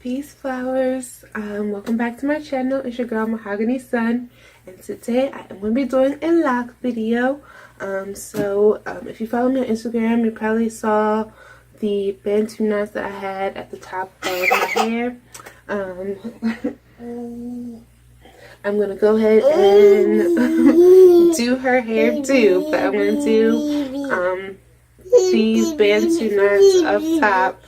Peace flowers, welcome back to my channel. It's your girl Mahogany Sun, and today I am going to be doing a lock video. If you follow me on Instagram, you probably saw the Bantu Knots that I had at the top of my hair. I'm going to go ahead and do her hair too, but I'm going to do these Bantu Knots up top.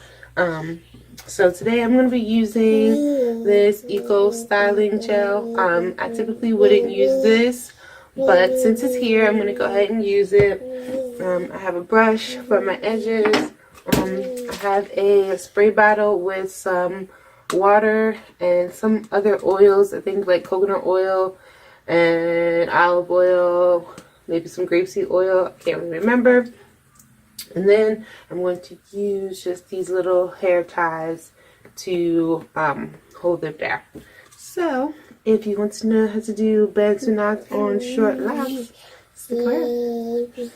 So today I'm going to be using this Eco Styling Gel. I typically wouldn't use this, but since it's here, I'm going to go ahead and use it. I have a brush for my edges. I have a spray bottle with some water and some other oils, I think like coconut oil and olive oil, maybe some grapeseed oil, I can't really remember. And then I'm going to use just these little hair ties to hold them down. So, if you want to know how to do Bantu Knots on short locks, stick around.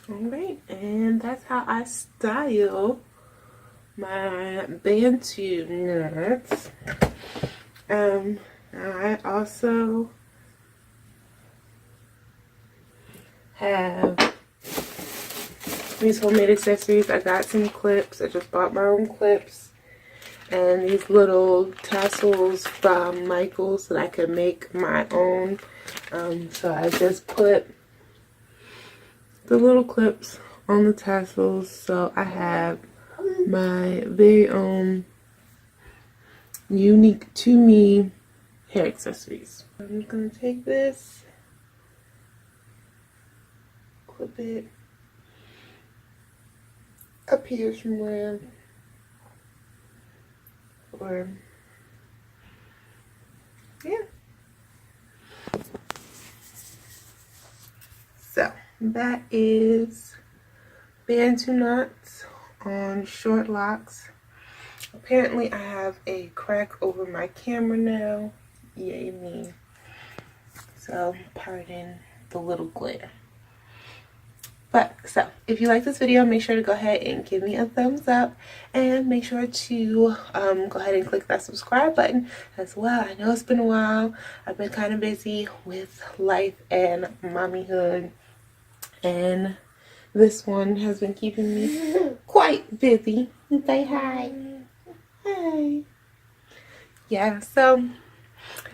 Alright, and that's how I style my Bantu Knots. I also have these homemade accessories. I got some clips. I just bought my own clips. And these little tassels from Michael's that I could make my own. So I just put the little clips on the tassels. So I have my very own unique to me hair accessories. I'm going to take this, clip it up here somewhere, or yeah. So that is Bantu Knots on short locks. Apparently I have a crack over my camera now. Yay me. So pardon the little glare. So if you like this video, make sure to go ahead and give me a thumbs up, and make sure to go ahead and click that subscribe button as well. I know it's been a while. I've been kind of busy with life and mommyhood, and this one has been keeping me quite busy. Say hi. Hi. Yeah, so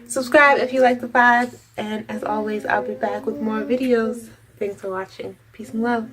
subscribe if you like the vibe, and as always, I'll be back with more videos. Thanks for watching. Peace and love.